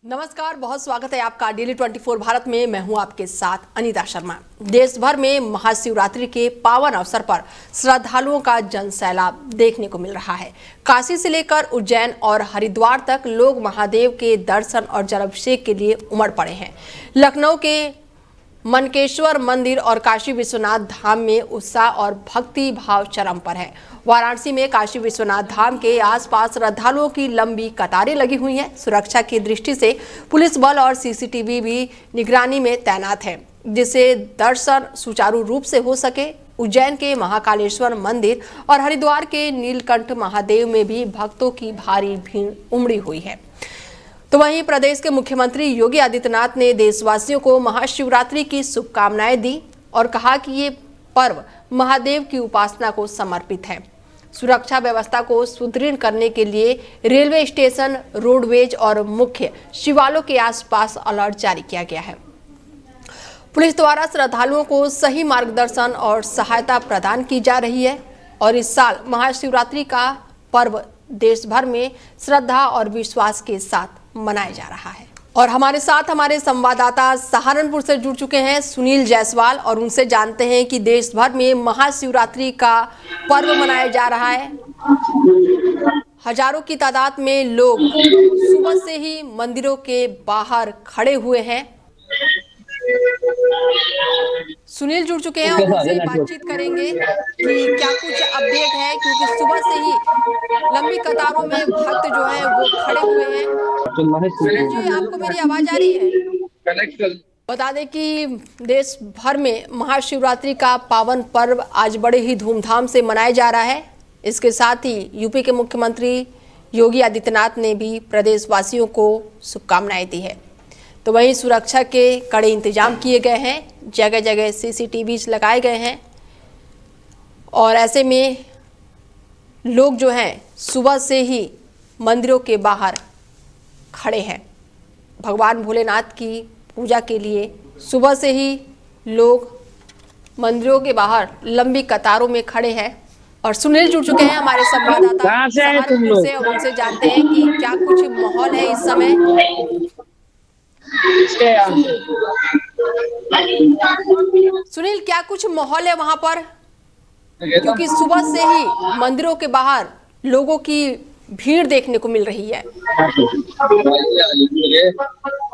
नमस्कार, बहुत स्वागत है आपका डेली 24 भारत में। मैं हूं आपके साथ अनीता शर्मा। देश भर में महाशिवरात्रि के पावन अवसर पर श्रद्धालुओं का जनसैलाब देखने को मिल रहा है। काशी से लेकर उज्जैन और हरिद्वार तक लोग महादेव के दर्शन और जलाभिषेक के लिए उमड़ पड़े हैं। लखनऊ के मनकेश्वर मंदिर और काशी विश्वनाथ धाम में उत्साह और भक्ति भाव चरम पर है। वाराणसी में काशी विश्वनाथ धाम के आसपास श्रद्धालुओं की लंबी कतारें लगी हुई हैं। सुरक्षा की दृष्टि से पुलिस बल और सीसीटीवी भी निगरानी में तैनात है, जिससे दर्शन सुचारू रूप से हो सके। उज्जैन के महाकालेश्वर मंदिर और हरिद्वार के नीलकंठ महादेव में भी भक्तों की भारी भीड़ उमड़ी हुई है। तो वहीं प्रदेश के मुख्यमंत्री योगी आदित्यनाथ ने देशवासियों को महाशिवरात्रि की शुभकामनाएं दी और कहा कि ये पर्व महादेव की उपासना को समर्पित है। सुरक्षा व्यवस्था को सुदृढ़ करने के लिए रेलवे स्टेशन, रोडवेज और मुख्य शिवालयों के आसपास अलर्ट जारी किया गया है। पुलिस द्वारा श्रद्धालुओं को सही मार्गदर्शन और सहायता प्रदान की जा रही है और इस साल महाशिवरात्रि का पर्व देश भर में श्रद्धा और विश्वास के साथ मनाया जा रहा है। और हमारे साथ हमारे संवाददाता सहारनपुर से जुड़ चुके हैं सुनील जायसवाल, और उनसे जानते हैं कि देश भर में महाशिवरात्रि का पर्व मनाया जा रहा है। हजारों की तादाद में लोग सुबह से ही मंदिरों के बाहर खड़े हुए हैं। सुनील जुड़ चुके हैं और उनसे बातचीत करेंगे कि क्या कुछ अपडेट है, क्योंकि सुबह से ही लंबी कतारों में भक्त जो हैं वो खड़े हुए हैं। सुनील जी, आपको मेरी आवाज आ रही है? बता दें कि देश भर में महाशिवरात्रि का पावन पर्व आज बड़े ही धूमधाम से मनाया जा रहा है। इसके साथ ही यूपी के मुख्यमंत्री योगी आदित्यनाथ ने भी प्रदेशवासियों को शुभकामनाएं दी है। तो वहीं सुरक्षा के कड़े इंतजाम किए गए हैं, जगह जगह सीसीटीवी लगाए गए हैं और ऐसे में लोग जो हैं सुबह से ही मंदिरों के बाहर खड़े हैं। भगवान भोलेनाथ की पूजा के लिए सुबह से ही लोग मंदिरों के बाहर लंबी कतारों में खड़े हैं। और सुनील जुड़ चुके हैं हमारे संवाददाता सहारनपुर से, और उनसे जानते हैं कि क्या कुछ माहौल है इस समय। सुनील, क्या कुछ माहौल है वहां पर, क्योंकि सुबह से ही मंदिरों के बाहर लोगों की भीड़ देखने को मिल रही है।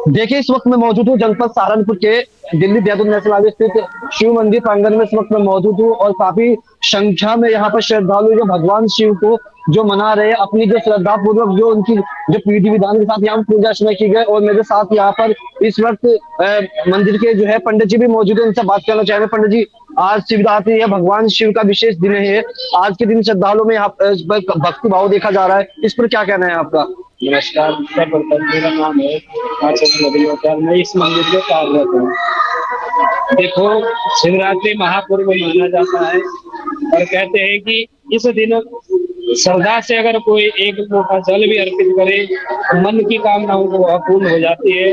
देखिए, इस वक्त मैं मौजूद हूँ जनपद सहारनपुर के दिल्ली देहरादून नेशनल हाईवे स्थित शिव मंदिर प्रांगण में। इस वक्त मैं मौजूद हूँ और काफी संख्या में यहाँ पर श्रद्धालु जो भगवान शिव को जो मना रहे हैं, अपनी जो श्रद्धा पूर्वक जो उनकी जो विधि विधान के साथ यहाँ पूजा अर्चना की गई। और मेरे साथ यहाँ पर इस वक्त मंदिर के जो है पंडित जी भी मौजूद है, उनसे बात करना चाहेंगे। पंडित जी, आज शिवरात्रि है, भगवान शिव का विशेष दिन है। आज के दिन श्रद्धालुओं में यहाँ भक्ति भाव देखा जा रहा है, इस पर क्या कहना है आपका? नमस्कार, सर्वप्रथम मेरा नाम है आचार्य। मैं इस मंदिर में कार्यरत हूँ। देखो, शिवरात्रि महापर्व माना जाता है और कहते हैं कि इस दिन श्रद्धा से अगर कोई एक लोटा जल भी अर्पित करे तो मन की कामनाओं को पूर्ण हो जाती है।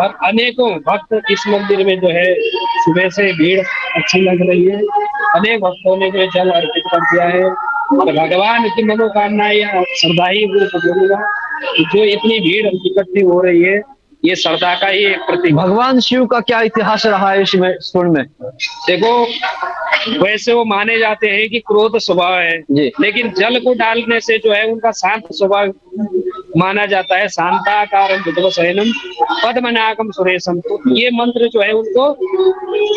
और अनेकों भक्त इस मंदिर में जो है सुबह से भीड़ अच्छी लग रही है। अनेक भक्तों ने जो जल अर्पित कर दिया है और भगवान की मनोकामनाएं या श्रद्धा ही बोलूंगा, जो इतनी भीड़ इकट्ठी हो रही है, ये श्रद्धा का ही एक प्रतीक। भगवान शिव का क्या इतिहास रहा है इसमें में? देखो, वैसे वो माने जाते हैं कि क्रोध स्वभाव है, लेकिन जल को डालने से जो है उनका शांत स्वभाव माना जाता है। शांताकारं बुद्धवसैनम पद्मनाभम सुरेशम। तो ये मंत्र जो है उनको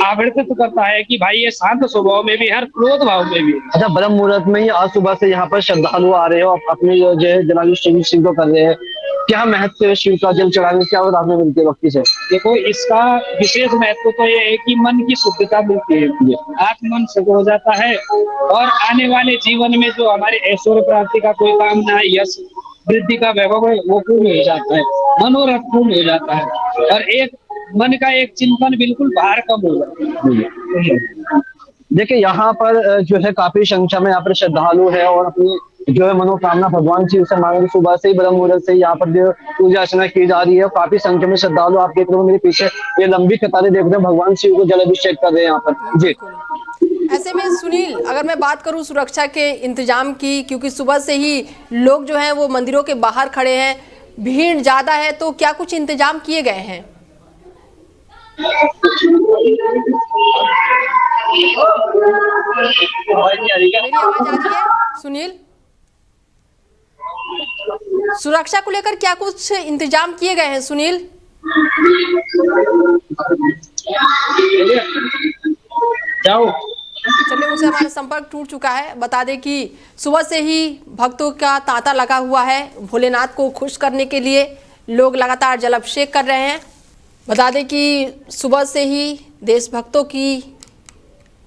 आवर्तित करता है कि भाई ये शांत स्वभाव में भी, हर क्रोध भाव में भी। अच्छा, ब्रह्म मुहूर्त में ही आज सुबह से यहाँ पर श्रद्धालु आ रहे हो, अपनी जो है जलाभिषेक शिव को कर रहे हैं। क्या महत्व है शिव का जल चढ़ाने से और आपने मिलती है भक्ति से? देखो, इसका विशेष महत्व तो ये है कि मन की शुद्धता मिलती है, आत्मन शुद्ध हो जाता है और आने वाले जीवन में जो हमारे ऐश्वर्य प्राप्ति का कोई कामना, यश वृद्धि का वैभव है, वो पूर्ण हो जाता है, मनोरथ पूर्ण हो जाता है और एक मन का एक चिंतन बिल्कुल भार कम हो जाता है। देखिए, यहाँ पर जो है काफी संख्या में यहाँ पर श्रद्धालु है और अपनी जो है मनोकामना भगवान शिव से मांगे। सुबह से ही ब्रह्म मुहूर्त से यहाँ पर जो पूजा अर्चना की जा रही है। काफी संख्या में श्रद्धालु आप देख रहे हो, मेरे पीछे ये लंबी कतारें देख रहे हैं, भगवान शिव को जलाभिषेक कर रहे हैं यहाँ पर। जी, ऐसे में सुनील, अगर मैं बात करूं सुरक्षा के इंतजाम की, क्योंकि सुबह से ही लोग जो हैं वो मंदिरों के बाहर खड़े हैं, भीड़ ज्यादा है तो क्या कुछ इंतजाम किए गए हैं? मेरी आवाज आ रही है सुनील? सुरक्षा को लेकर क्या कुछ इंतजाम किए गए हैं सुनील? जाओ। चलिए, उनसे हमारा संपर्क टूट चुका है। बता दें कि सुबह से ही भक्तों का तांता लगा हुआ है। भोलेनाथ को खुश करने के लिए लोग लगातार जल अभिषेक कर रहे हैं। बता दें कि सुबह से ही देशभक्तों की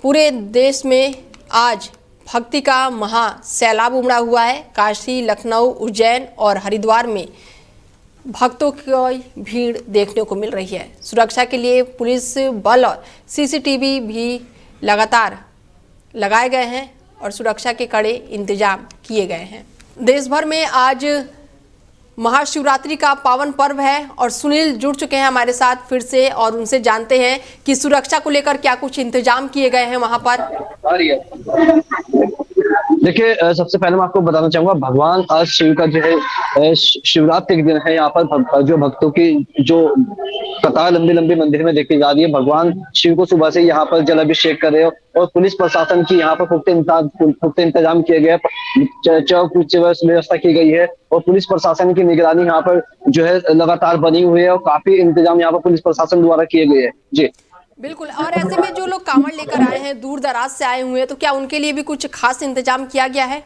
पूरे देश में आज भक्ति का महा सैलाब उमड़ा हुआ है। काशी, लखनऊ, उज्जैन और हरिद्वार में भक्तों की भीड़ देखने को मिल रही है। सुरक्षा के लिए पुलिस बल और सीसीटीवी भी लगातार लगाए गए हैं और सुरक्षा के कड़े इंतजाम किए गए हैं। देश भर में आज महाशिवरात्रि का पावन पर्व है और सुनील जुड़ चुके हैं हमारे साथ फिर से और उनसे जानते हैं कि सुरक्षा को लेकर क्या कुछ इंतजाम किए गए हैं वहां पर। देखिए, सबसे पहले मैं आपको बताना चाहूंगा, भगवान आज शिव का जो है शिवरात्रि के दिन है। यहाँ पर जो भक्तों की जो कतार लंबी लंबी मंदिर में देखी जा रही है, भगवान शिव को सुबह से यहाँ पर जल अभिषेक कर रहे हो और पुलिस प्रशासन की यहाँ पर पुख्ते इंतजाम किए गए, चौक व्यवस्था की गई है और पुलिस प्रशासन की निगरानी यहाँ पर जो है लगातार बनी हुई है और काफी इंतजाम यहाँ पर पुलिस प्रशासन द्वारा किए गए हैं। जी बिल्कुल। और ऐसे में जो लोग कांवड़ लेकर आए हैं, दूर दराज से आए हुए हैं, तो क्या उनके लिए भी कुछ खास इंतजाम किया गया है?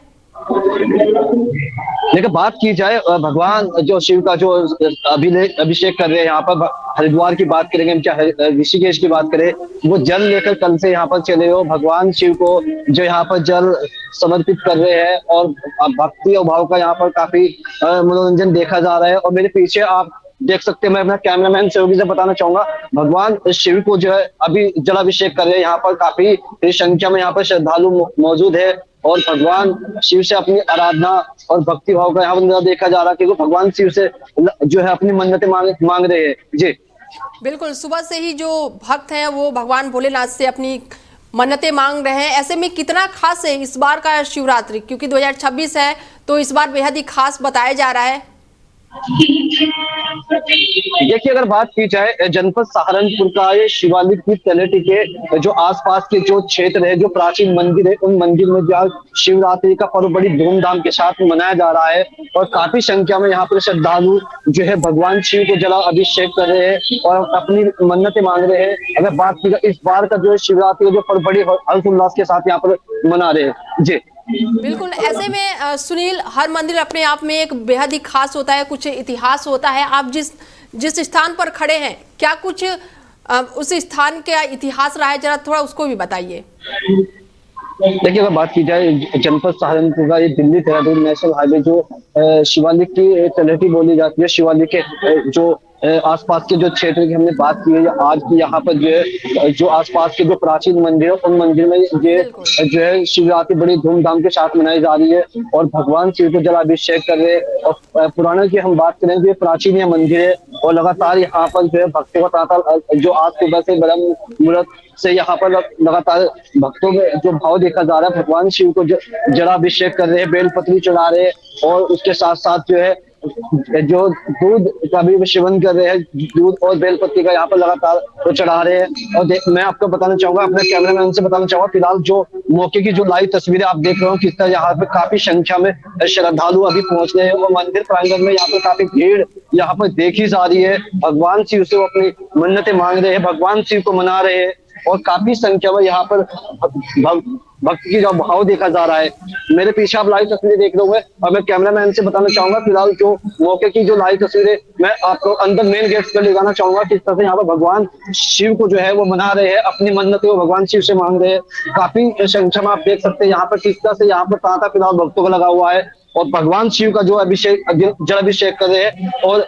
लेकिन बात की जाए भगवान जो शिव का जो अभिषेक कर रहे हैं, यहाँ पर हरिद्वार की बात करेंगे, चाहे ऋषिकेश की बात करें, वो जल लेकर कल से यहाँ पर चले हो। भगवान शिव को जो यहाँ पर जल समर्पित कर रहे हैं और भक्ति और भाव का यहाँ पर काफी मनोरंजन देखा जा रहा है। और मेरे पीछे आप देख सकते हैं, मैं अपना कैमरामैन सहयोगी से बताना चाहूंगा, भगवान शिव को जो है अभी जलाभिषेक कर रहे हैं। यहाँ पर काफी संख्या में यहाँ पर श्रद्धालु मौजूद है और भगवान शिव से अपनी आराधना और भक्ति भाव का यहाँ पर देखा जा रहा है, क्योंकि भगवान शिव से जो है अपनी मन्नतें मांग रहे हैं। जी बिल्कुल। सुबह से ही जो भक्त हैं वो भगवान भोलेनाथ से अपनी मन्नतें मांग रहे हैं। ऐसे में कितना खास है इस बार का शिवरात्रि, क्योंकि 2026 है तो इस बार बेहद ही खास बताया जा रहा है। देखिए, अगर बात की जाए जनपद सहारनपुर का ये शिवालिक की तलहटी के जो आसपास के जो क्षेत्र है, जो प्राचीन मंदिर है, उन मंदिर में जो शिवरात्रि का पर्व बड़ी धूमधाम के साथ मनाया जा रहा है और काफी संख्या में यहाँ पर श्रद्धालु जो है भगवान शिव को जला अभिषेक कर रहे हैं और अपनी मन्नतें मांग रहे हैं। अगर बात की जाए इस बार का जो है शिवरात्रि का जो पर्व बड़ी हर्षोल्लास के साथ यहाँ पर मना रहे हैं। जी बिल्कुल। ऐसे में सुनील, हर मंदिर अपने आप में एक बेहद ही खास होता है, कुछ इतिहास होता है। आप जिस स्थान पर खड़े हैं, क्या कुछ उस स्थान का इतिहास रहा है, जरा थोड़ा उसको भी बताइए। देखिए, अगर बात की जाए जनपद सहारनपुर का ये दिल्ली देहरादून नेशनल हाईवे जो शिवालिक की तलहटी बोली जाती है, शिवालिक के जो आसपास के जो क्षेत्र की हमने बात की है, आज की यहाँ पर जो आसपास के जो प्राचीन मंदिर है, उन मंदिर में ये जो है शिवरात्रि बड़ी धूमधाम के साथ मनाई जा रही है और भगवान शिव को जलाभिषेक कर रहे हैं। और पुराने की हम बात करें तो ये प्राचीन यह मंदिर है और लगातार यहाँ पर जो है भक्तों का तांता जो आज सुबह से ब्रह्म मुहूर्त से यहाँ पर लगातार भक्तों में जो भाव देखा जा रहा है, भगवान शिव को जलाभिषेक कर रहे हैं, बेलपत्री चढ़ा रहे हैं और उसके साथ साथ जो है जो दूध का भी सेवन कर रहे हैं, दूध और बेलपत्ती का यहाँ पर लगातार वो चढ़ा रहे हैं। और मैं आपको बताना चाहूंगा, अपने कैमरामैन से बताना चाहूंगा, फिलहाल जो मौके की जो लाइव तस्वीरें आप देख रहे हो, किस तरह यहाँ पे काफी संख्या में श्रद्धालु अभी पहुंच रहे हैं और मंदिर प्रांगण में यहाँ पर काफी भीड़ यहाँ पर देखी जा रही है। भगवान शिव से वो अपनी मन्नतें मांग रहे हैं, भगवान शिव को मना रहे हैं और काफी संख्या में यहाँ पर भक्ति की जो भाव देखा जा रहा है। मेरे पीछे आप लाइव तस्वीरें देख रहे होंगे और मैं कैमरामैन से बताना चाहूंगा, फिलहाल जो मौके की जो लाइव तस्वीरें मैं आपको अंदर मेन गेट पर ले जाना चाहूंगा, किस तरह से यहाँ पर भगवान शिव को जो है वो मना रहे हैं, अपनी मन्नतें वो भगवान शिव से मांग रहे हैं। काफी संख्या में आप देख सकते हैं यहाँ पर किस तरह से यहाँ पर तांता फिलहाल भक्तों का लगा हुआ है और भगवान शिव का जो जल अभिषेक कर रहे हैं और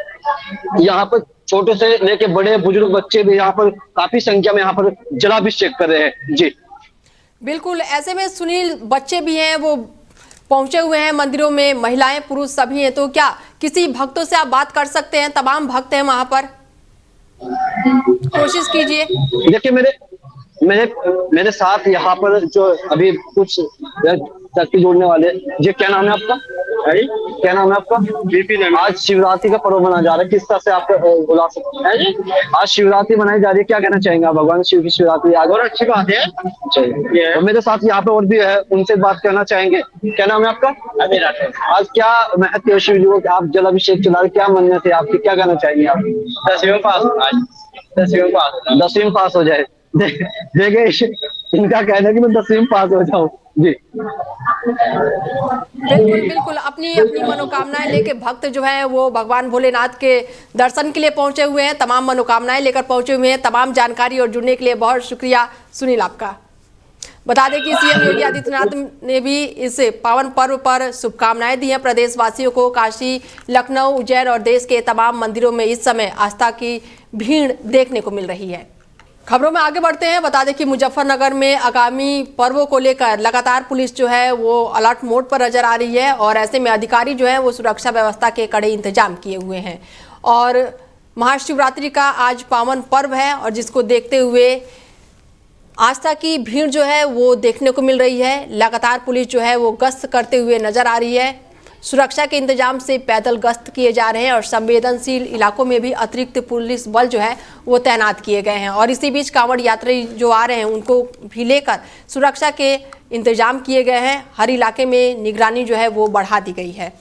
यहाँ पर छोटे से लेके बड़े बुजुर्ग बच्चे भी यहाँ पर काफी संख्या में यहाँ पर जलाभिषेक कर रहे हैं। जी बिल्कुल। ऐसे में सुनील, बच्चे भी हैं वो पहुंचे हुए हैं मंदिरों में, महिलाएं पुरुष सभी हैं, तो क्या किसी भक्तों से आप बात कर सकते हैं? तमाम भक्त हैं वहां पर, कोशिश कीजिए। देखिए, मेरे साथ यहाँ पर जो अभी कुछ शक्ति जोड़ने वाले, जी क्या नाम है आपका? क्या नाम है आपका? आज शिवरात्रि का पर्व मनाया जा रहा है, किस तरह से आप बुला सकते हैं? आज शिवरात्रि मनाई जा रही है, क्या कहना चाहेंगे आप? भगवान शिव की शिवरात्रि आज और अच्छी बात है। तो मेरे साथ यहाँ पे और भी है, उनसे बात करना चाहेंगे। क्या नाम है आपका? आज क्या महत्व है शिव जी को, आप जल अभिषेक चला रहे, क्या मन्नत है आपकी, क्या कहना चाहेंगे आप? 10वीं पास हो जाए। देखिए इनका कहना है कि मैं 10वीं पास हो जाऊं जी। बिल्कुल बिल्कुल, अपनी अपनी मनोकामनाएं लेके भक्त जो है वो भगवान भोलेनाथ के दर्शन के लिए पहुंचे हुए हैं, तमाम मनोकामनाएं लेकर पहुंचे हुए हैं। तमाम जानकारी और जुड़ने के लिए बहुत शुक्रिया सुनील आपका। बता दें कि सीएम योगी आदित्यनाथ ने भी इस पावन पर्व पर शुभकामनाएं दी हैं प्रदेशवासियों को। काशी, लखनऊ, उज्जैन और देश के तमाम मंदिरों में इस समय आस्था की भीड़ देखने को मिल रही है। खबरों में आगे बढ़ते हैं। बता दें कि मुजफ्फरनगर में आगामी पर्वों को लेकर लगातार पुलिस जो है वो अलर्ट मोड पर नजर आ रही है और ऐसे में अधिकारी जो है वो सुरक्षा व्यवस्था के कड़े इंतजाम किए हुए हैं। और महाशिवरात्रि का आज पावन पर्व है और जिसको देखते हुए आस्था की भीड़ जो है वो देखने को मिल रही है। लगातार पुलिस जो है वो गश्त करते हुए नजर आ रही है। सुरक्षा के इंतजाम से पैदल गश्त किए जा रहे हैं और संवेदनशील इलाकों में भी अतिरिक्त पुलिस बल जो है वो तैनात किए गए हैं। और इसी बीच कांवड़ यात्री जो आ रहे हैं उनको भी लेकर सुरक्षा के इंतजाम किए गए हैं। हर इलाके में निगरानी जो है वो बढ़ा दी गई है।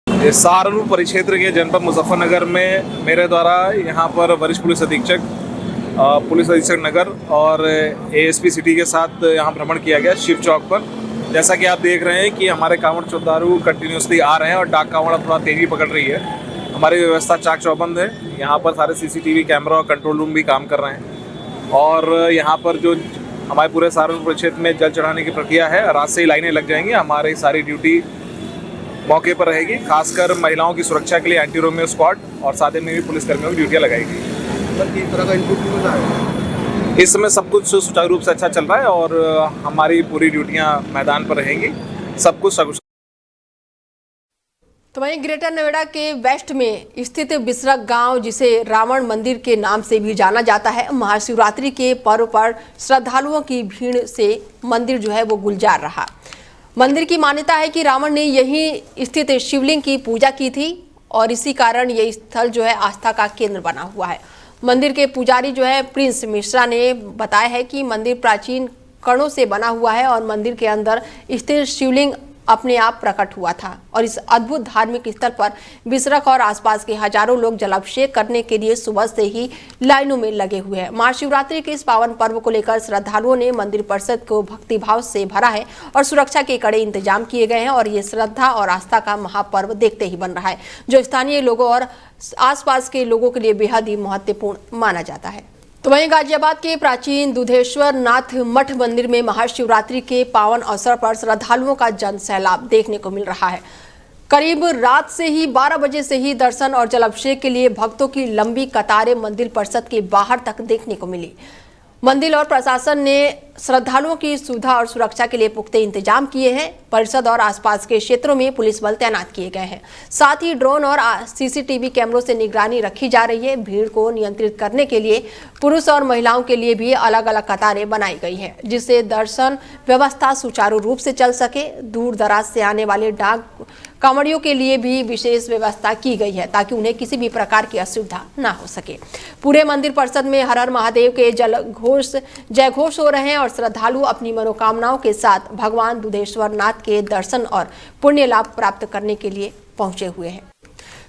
सहारनपुर परिक्षेत्र के जनपद मुजफ्फरनगर में मेरे द्वारा यहाँ पर वरिष्ठ पुलिस अधीक्षक नगर और एएसपी सिटी के साथ यहाँ भ्रमण किया गया शिव चौक पर। जैसा कि आप देख रहे हैं कि हमारे कांवड़ श्रद्धालु कंटिन्यूसली आ रहे हैं और डाक कांवड़ थोड़ा तेजी पकड़ रही है। हमारी व्यवस्था चाक चौबंद है। यहाँ पर सारे सीसीटीवी कैमरा और कंट्रोल रूम भी काम कर रहे हैं और यहाँ पर जो हमारे पूरे सहारनपुर क्षेत्र में जल चढ़ाने की प्रक्रिया है, रात से ही लाइनें लग जाएंगी। हमारी सारी ड्यूटी मौके पर रहेगी, खासकर महिलाओं की सुरक्षा के लिए एंटी रोमियो स्क्वाड और साथ में भी पुलिस कर्मियों की ड्यूटियाँ लगाएगी। इस समय सब कुछ सुचारू रूप से अच्छा चल रहा है और हमारी पूरी ड्यूटियाँ मैदान पर रहेंगी, सब कुछ सकुशल। तो वहीं ग्रेटर नोएडा के वेस्ट में स्थित बिसरक गांव, जिसे रावण मंदिर के नाम से भी जाना जाता है, महाशिवरात्रि के पर्व पर श्रद्धालुओं की भीड़ से मंदिर जो है वो गुलजार रहा। मंदिर की मान्यता है कि रावण ने यहीं स्थित शिवलिंग की पूजा की थी और इसी कारण ये स्थल जो है आस्था का केंद्र बना हुआ है। मंदिर के पुजारी जो है प्रिंस मिश्रा ने बताया है कि मंदिर प्राचीन कणों से बना हुआ है और मंदिर के अंदर स्थित शिवलिंग अपने आप प्रकट हुआ था और इस अद्भुत धार्मिक स्थल पर बिसरक और आसपास के हजारों लोग जलाभिषेक करने के लिए सुबह से ही लाइनों में लगे हुए हैं। महाशिवरात्रि के इस पावन पर्व को लेकर श्रद्धालुओं ने मंदिर परिसर को भक्तिभाव से भरा है और सुरक्षा के कड़े इंतजाम किए गए हैं और ये श्रद्धा और आस्था का महापर्व देखते ही बन रहा है, जो स्थानीय लोगों और आसपास के लोगों के लिए बेहद ही महत्वपूर्ण माना जाता है। तो वहीं गाजियाबाद के प्राचीन दुधेश्वर नाथ मठ मंदिर में महाशिवरात्रि के पावन अवसर पर श्रद्धालुओं का जन सैलाब देखने को मिल रहा है। करीब रात से ही 12 बजे से ही दर्शन और जलाभिषेक के लिए भक्तों की लंबी कतारें मंदिर परिसर के बाहर तक देखने को मिली। मंदिर और प्रशासन ने श्रद्धालुओं की सुविधा और सुरक्षा के लिए पुख्ते इंतजाम किए हैं। परिसर और आसपास के क्षेत्रों में पुलिस बल तैनात किए गए हैं। साथ ही ड्रोन और सीसीटीवी कैमरों से निगरानी रखी जा रही है। भीड़ को नियंत्रित करने के लिए पुरुष और महिलाओं के लिए भी अलग अलग कतारें बनाई गई है, जिससे दर्शन व्यवस्था सुचारू रूप से चल सके। दूर दराज से आने वाले डाक कांवड़ियों के लिए भी विशेष व्यवस्था की गई है ताकि उन्हें किसी भी प्रकार की असुविधा न हो सके। पूरे मंदिर परिसर में हर हर महादेव के जय घोष हो रहे हैं और श्रद्धालु अपनी मनोकामनाओं के साथ भगवान दुधेश्वर नाथ के दर्शन और पुण्य लाभ प्राप्त करने के लिए पहुंचे हुए हैं।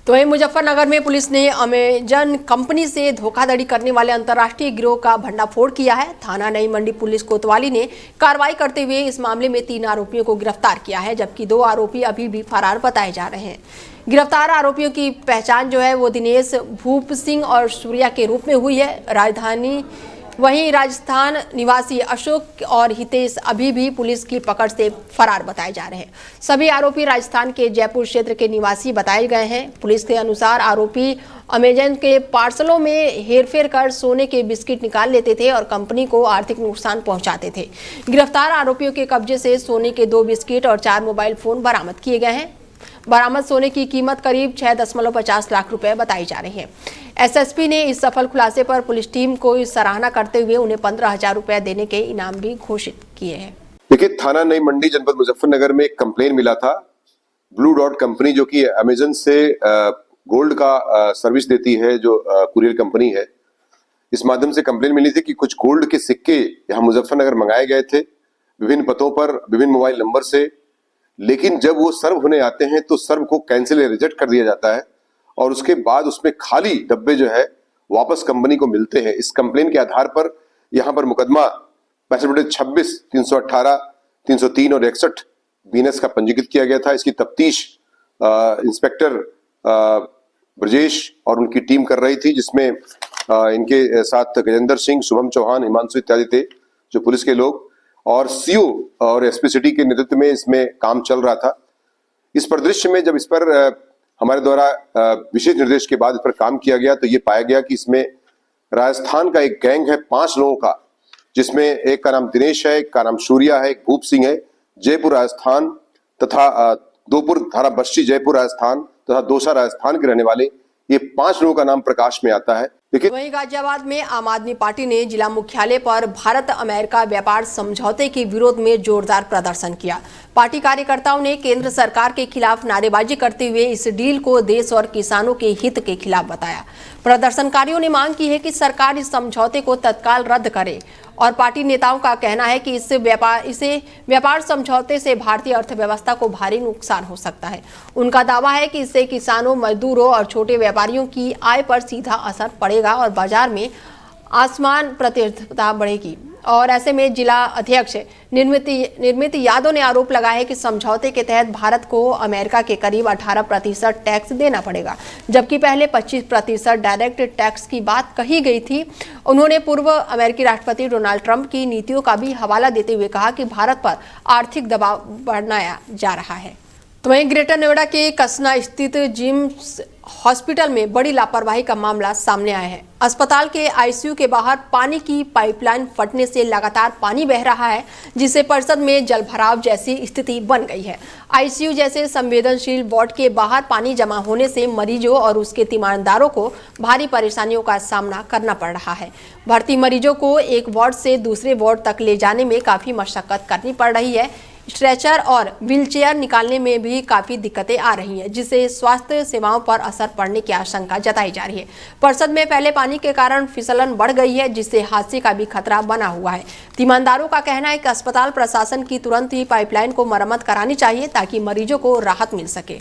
तो वहीं मुजफ्फरनगर में पुलिस ने अमेजन कंपनी से धोखाधड़ी करने वाले अंतर्राष्ट्रीय गिरोह का भंडाफोड़ किया है। थाना नई मंडी पुलिस कोतवाली ने कार्रवाई करते हुए इस मामले में 3 आरोपियों को गिरफ्तार किया है, जबकि 2 आरोपी अभी भी फरार बताए जा रहे हैं। गिरफ्तार आरोपियों की पहचान जो है वो दिनेश, भूप सिंह और सूर्या के रूप में हुई है। वहीं राजस्थान निवासी अशोक और हितेश अभी भी पुलिस की पकड़ से फरार बताए जा रहे हैं। सभी आरोपी राजस्थान के जयपुर क्षेत्र के निवासी बताए गए हैं। पुलिस के अनुसार आरोपी अमेजन के पार्सलों में हेरफेर कर सोने के बिस्किट निकाल लेते थे और कंपनी को आर्थिक नुकसान पहुंचाते थे। गिरफ्तार आरोपियों के कब्जे से सोने के 2 बिस्किट और 4 मोबाइल फोन बरामद किए गए हैं। बरामद सोने की कीमत करीब 6.50 लाख रुपए बताई जा रही है। एसएसपी ने इस सफल खुलासे पर पुलिस टीम को सराहना करते हुए उन्हें 15,000 रुपए देने के इनाम भी घोषित किए हैं। देखिए, थाना नई मंडी जनपद मुजफ्फरनगर में एक कंप्लेन मिला था। ब्लू डॉट कंपनी जो कि अमेजन से गोल्ड का सर्विस देती है, जो कुरियर कंपनी है, इस माध्यम से कंप्लेन मिली थी कि कुछ गोल्ड के सिक्के यहाँ मुजफ्फरनगर मंगाए गए थे विभिन्न पतों पर, विभिन्न मोबाइल नंबर से। लेकिन जब वो सर्व होने आते हैं तो सर्व को कैंसिल या रिजेक्ट कर दिया जाता है और उसके बाद उसमें खाली डब्बे जो है वापस कंपनी को मिलते हैं। इस कंप्लेन के आधार पर यहाँ पर मुकदमा 26 318 303 और 61 बीएनएस का पंजीकृत किया गया था। इसकी तफ्तीश इंस्पेक्टर ब्रजेश और उनकी टीम कर रही थी, जिसमें इनके साथ गजेंद्र सिंह, शुभम चौहान, हिमांशु इत्यादि थे जो पुलिस के लोग, और सीओ और एसपी सिटी के नेतृत्व में इसमें काम चल रहा था। इस परिदृश्य में जब इस पर हमारे द्वारा विशेष निर्देश के बाद इस पर काम किया गया तो ये पाया गया कि इसमें राजस्थान का एक गैंग है 5 लोगों का, जिसमें एक का नाम दिनेश है, एक का नाम सूर्या है, एक भूप सिंह है, जयपुर राजस्थान तथा दोपुर धारा बस्ती जयपुर राजस्थान तथा दौसा राजस्थान के रहने वाले ये 5 लोगों का नाम प्रकाश में आता है। देखिए, वहीं गाजियाबाद में आम आदमी पार्टी ने जिला मुख्यालय पर भारत अमेरिका व्यापार समझौते के विरोध में जोरदार प्रदर्शन किया। पार्टी कार्यकर्ताओं ने केंद्र सरकार के खिलाफ नारेबाजी करते हुए इस डील को देश और किसानों के हित के खिलाफ बताया। प्रदर्शनकारियों ने मांग की है कि सरकार इस समझौते को तत्काल रद्द करे और पार्टी नेताओं का कहना है कि इस व्यापार समझौते से भारतीय अर्थव्यवस्था को भारी नुकसान हो सकता है। उनका दावा है कि इससे किसानों, मजदूरों और छोटे व्यापारियों की आय पर सीधा असर पड़ेगा और बाजार में आसमान प्रतिस्पर्धा बढ़ेगी। और ऐसे में जिला अध्यक्ष निर्मित यादव ने आरोप लगाया है कि समझौते के तहत भारत को अमेरिका के करीब 18% टैक्स देना पड़ेगा, जबकि पहले 25% डायरेक्ट टैक्स की बात कही गई थी। उन्होंने पूर्व अमेरिकी राष्ट्रपति डोनाल्ड ट्रंप की नीतियों का भी हवाला देते हुए कहा कि भारत पर आर्थिक दबाव बढ़ाया जा रहा है। तो वहीं ग्रेटर नोएडा के कसना स्थित जिम्स हॉस्पिटल में बड़ी लापरवाही का मामला सामने आया है। अस्पताल के आईसीयू के बाहर पानी की पाइपलाइन फटने से लगातार पानी बह रहा है, जिससे परिसर में जलभराव जैसी स्थिति बन गई है। आईसीयू जैसे संवेदनशील वार्ड के बाहर पानी जमा होने से मरीजों और उसके तीमारदारों को भारी परेशानियों का सामना करना पड़ रहा है। भर्ती मरीजों को एक वार्ड से दूसरे वार्ड तक ले जाने में काफी मशक्कत करनी पड़ रही है। स्ट्रेचर और व्हीलचेयर निकालने में भी काफी दिक्कतें आ रही हैं, जिससे स्वास्थ्य सेवाओं पर असर पड़ने की आशंका जताई जा रही है। परिसर में फैले पानी के कारण फिसलन बढ़ गई है, जिससे हादसे का भी खतरा बना हुआ है। तीमारदारों का कहना है कि अस्पताल प्रशासन की तुरंत ही पाइपलाइन को मरम्मत करानी चाहिए ताकि मरीजों को राहत मिल सके।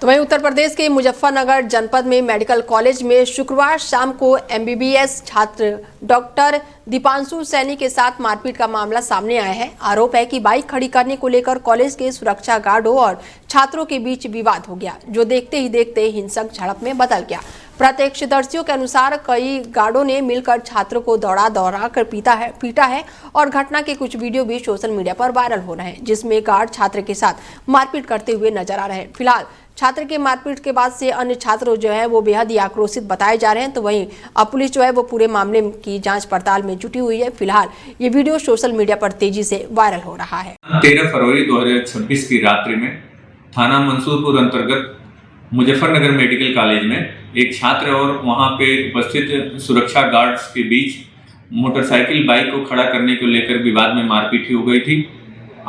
तो वहीं उत्तर प्रदेश के मुजफ्फरनगर जनपद में मेडिकल कॉलेज में शुक्रवार शाम को एमबीबीएस छात्र डॉक्टर दीपांशु सैनी के साथ मारपीट का मामला सामने आया है। आरोप है कि बाइक खड़ी करने को लेकर कॉलेज के सुरक्षा गार्डों और छात्रों के बीच विवाद हो गया, जो देखते ही देखते हिंसक झड़प में बदल गया। प्रत्यक्षदर्शियों के अनुसार कई गार्डों ने मिलकर छात्रों को दौड़ा कर पीटा है और घटना के कुछ वीडियो भी सोशल मीडिया पर वायरल हो रहे हैं, जिसमें गार्ड छात्र के साथ मारपीट करते हुए नजर आ रहे हैं। फिलहाल छात्र के मारपीट के बाद से अन्य छात्र जो है वो बेहद ही आक्रोशित बताए जा रहे हैं। तो वहीं अब पुलिस जो है वो पूरे मामले की जांच पड़ताल में जुटी हुई है। फिलहाल ये वीडियो सोशल मीडिया पर तेजी से वायरल हो रहा है। 13 फरवरी 2026 की रात्रि में थाना मंसूरपुर अंतर्गत मुजफ्फरनगर मेडिकल कॉलेज में एक छात्र और वहां पे उपस्थित सुरक्षा गार्ड्स के बीच मोटरसाइकिल बाइक को खड़ा करने को लेकर विवाद में मारपीट हो गई थी।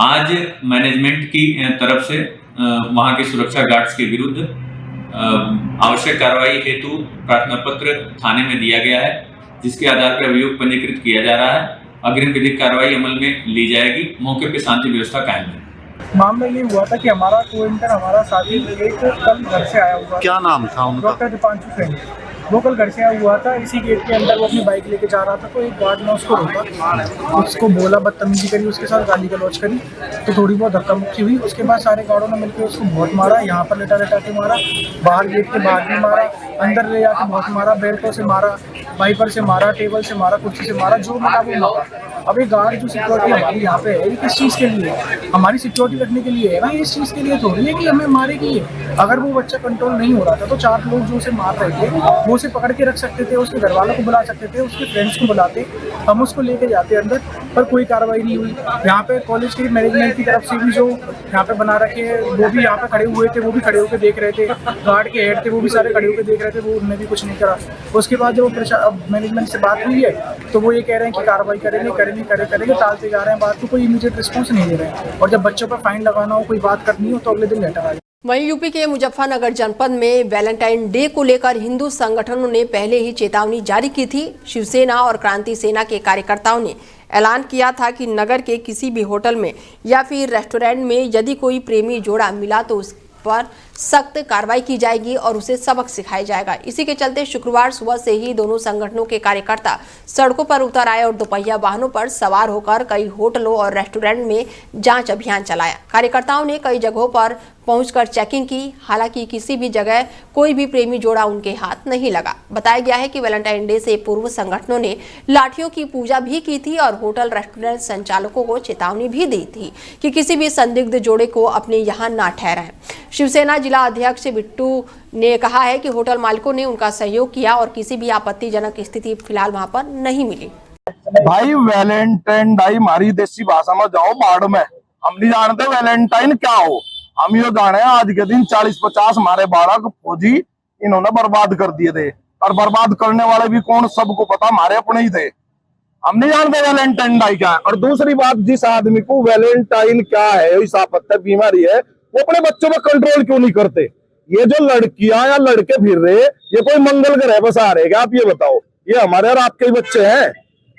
आज मैनेजमेंट की तरफ से वहां के सुरक्षा गार्ड्स के विरुद्ध आवश्यक कार्रवाई हेतु प्रार्थना पत्र थाने में दिया गया है, जिसके आधार पर अभियोग पंजीकृत किया जा रहा है। अग्रिम विधिक कार्रवाई अमल में ली जाएगी। मौके पर शांति व्यवस्था कायम है। मामला ये हुआ था कि हमारा को-इंटर्न हमारा साथी एक कल घर से आया हुआ। क्या नाम था उनका? डॉक्टर दीपांशु सैनी। वो कल घर से आया हुआ था। इसी गेट के अंदर वो अपनी बाइक लेके जा रहा था, तो एक गार्ड ने उसको रोका, उसको बोला, बदतमीजी करी, उसके साथ गाली गलौज करी, तो थोड़ी बहुत धक्का मुक्की हुई। उसके बाद सारे गार्डों ने मिलकर उसको बहुत मारा। यहाँ पर लेटा के मारा, बाहर गेट के बाहर भी मारा, अंदर ले जाके बहुत मारा, बेल्टों से मारा, वाइपर से मारा, टेबल से मारा, कुर्सी से मारा, जो मिला वो मारा। अब ये गार्ड जो सिक्योरिटी हमारी यहाँ पे है, ये किस चीज़ के लिए है? हमारी सिक्योरिटी रखने के लिए है ना, इस चीज़ के लिए थोड़ी है कि हमें मारेगी। अगर वो बच्चा कंट्रोल नहीं हो रहा था तो 4 लोग जो उसे मार रहे थे वो उसे पकड़ के रख सकते थे, उसके घर वालों को बुला सकते थे, उसके फ्रेंड्स को बुलाते, हम उसको लेके जाते अंदर, पर कोई कार्रवाई नहीं हुई। यहाँ पे कॉलेज की मैनेजमेंट की तरफ से भी जो यहाँ पे बना रखे हैं वो भी यहाँ पे खड़े हुए थे, वो भी खड़े होकर देख रहे थे, गार्ड के हेड थे वो भी सारे खड़े होकर देख रहे थे, वो उनने भी कुछ नहीं करा। उसके बाद जब मैनेजमेंट से बात हुई है तो वो ये कह रहे हैं कि कार्रवाई करेंगे, टालते जा रहे हैं बात को, कोई इमीडिएट रिस्पॉन्स नहीं दे रहे हैं। और जब बच्चों पर फाइन लगाना हो, कोई बात करनी हो तो अगले दिन लेटर आ जाए। वहीं यूपी के मुजफ्फरनगर जनपद में वैलेंटाइन डे को लेकर हिंदू संगठनों ने पहले ही चेतावनी जारी की थी। शिवसेना और क्रांति सेना के कार्यकर्ताओं ने ऐलान किया था कि नगर के किसी भी होटल में या फिर रेस्टोरेंट में यदि कोई प्रेमी जोड़ा मिला तो उस पर सख्त कार्रवाई की जाएगी और उसे सबक सिखाया जाएगा। इसी के चलते शुक्रवार सुबह से ही दोनों संगठनों के कार्यकर्ता सड़कों पर उतर आए और दोपहिया वाहनों पर सवार होकर कई होटलों और रेस्टोरेंट में जांच अभियान चलाया। कार्यकर्ताओं ने कई जगहों पर पहुंचकर चेकिंग की, हालांकि किसी भी जगह कोई भी प्रेमी जोड़ा उनके हाथ नहीं लगा। बताया गया है कि वैलेंटाइन डे से पूर्व संगठनों ने लाठियों की पूजा भी की थी और होटल रेस्टोरेंट संचालकों को चेतावनी भी दी थी कि किसी भी संदिग्ध जोड़े को अपने यहाँ ना ठहराएं। शिवसेना जिला अध्यक्ष बिट्टू ने कहा है कि होटल मालिकों ने उनका सहयोग किया और किसी भी आपत्तिजनक स्थिति फिलहाल वहां पर नहीं मिली। भाई वैलेंटाइन डे हमारी देसी भाषा में जाओ बाढ़ में, हम नहीं जानते वैलेंटाइन क्या हो। हम ये जाने आज के दिन 40-50 हमारे बालक फौजी इन्होंने बर्बाद कर दिए थे, और बर्बाद करने वाले भी कौन सबको पता, हमारे अपने ही थे। हम नहीं जानते वैलेंटाइन डे क्या है। और दूसरी बात, जिस आदमी को वैलेंटाइन क्या है, सांपत्य बीमारी है, वो अपने बच्चों पर कंट्रोल क्यों नहीं करते। ये जो लड़कियां या लड़के फिर रहे, ये कोई मंगल ग्रह बसा रहे क्या? आप ये बताओ, ये हमारे और आपके ही बच्चे हैं।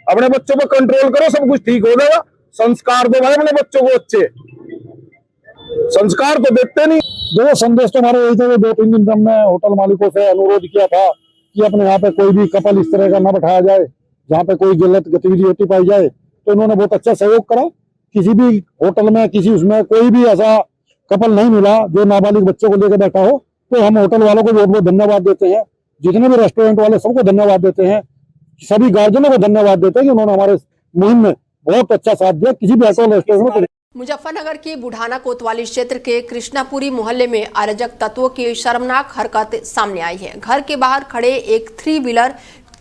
अपने बच्चों पर कंट्रोल करो, सब कुछ ठीक हो जाएगा। संस्कार दो भाई अपने बच्चों को, अच्छे संस्कार तो देते नहीं। दो संदेश तो हमारे यही थे। 2-3 दिन हमने होटल मालिकों से अनुरोध किया था कि अपने यहाँ पे कोई भी कपल इस तरह का न बैठाया जाए, जहाँ पे कोई गलत गतिविधि होती पाई जाए। तो इन्होंने बहुत अच्छा सहयोग करा। किसी भी होटल में, किसी उसमें कोई भी ऐसा कपल नहीं मिला जो नाबालिग बच्चों को लेकर बैठा हो। तो हम होटल वालों को बहुत बहुत धन्यवाद देते हैं, जितने भी रेस्टोरेंट वाले सबको धन्यवाद देते हैं, सभी गार्जियनों को धन्यवाद देते हैं कि उन्होंने हमारे मुहिम में बहुत अच्छा साथ दिया। किसी भी होटल रेस्टोरेंट में मुजफ्फरनगर के बुढ़ाना कोतवाली क्षेत्र के कृष्णापुरी मोहल्ले में अराजक तत्वों की शर्मनाक हरकत सामने आई है। घर के बाहर खड़े एक 3 व्हीलर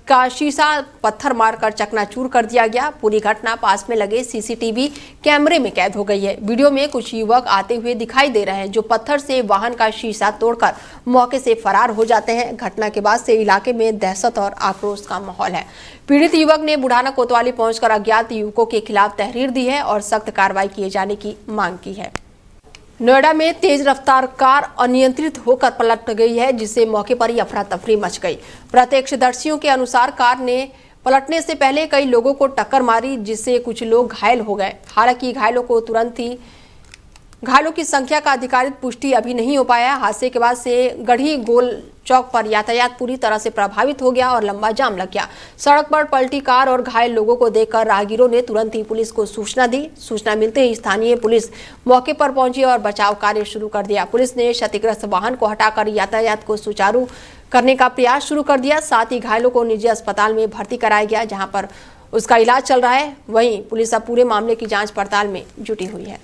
का शीशा पत्थर मारकर चकनाचूर कर दिया गया। पूरी घटना पास में लगे सीसीटीवी कैमरे में कैद हो गई है। वीडियो में कुछ युवक आते हुए दिखाई दे रहे हैं जो पत्थर से वाहन का शीशा तोड़कर मौके से फरार हो जाते हैं। घटना के बाद से इलाके में दहशत और आक्रोश का माहौल है। पीड़ित युवक ने बुढ़ाना कोतवाली पहुंचकर अज्ञात युवकों के खिलाफ तहरीर दी है और सख्त कार्रवाई किए जाने की मांग की है। नोएडा में तेज रफ्तार कार अनियंत्रित होकर पलट गई है, जिससे मौके पर ही अफरा तफरी मच गई। प्रत्यक्षदर्शियों के अनुसार कार ने पलटने से पहले कई लोगों को टक्कर मारी, जिससे कुछ लोग घायल हो गए। हालांकि घायलों की संख्या का अधिकारित पुष्टि अभी नहीं हो पाया। हादसे के बाद से गढ़ी गोल चौक पर यातायात पूरी तरह से प्रभावित हो गया और लंबा जाम लग गया। सड़क पर पलटी कार और घायल लोगों को देखकर राहगीरों ने तुरंत ही पुलिस को सूचना दी। सूचना मिलते ही स्थानीय पुलिस मौके पर पहुंची और बचाव कार्य शुरू कर दिया। पुलिस ने क्षतिग्रस्त वाहन को हटाकर यातायात को सुचारू करने का प्रयास शुरू कर दिया। साथ ही घायलों को निजी अस्पताल में भर्ती कराया गया, जहाँ पर उसका इलाज चल रहा है। वहीं पुलिस अब पूरे मामले की जाँच पड़ताल में जुटी हुई है।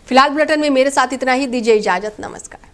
फिलहाल बुलेटिन में मेरे साथ इतना ही। दीजिए इजाजत, नमस्कार।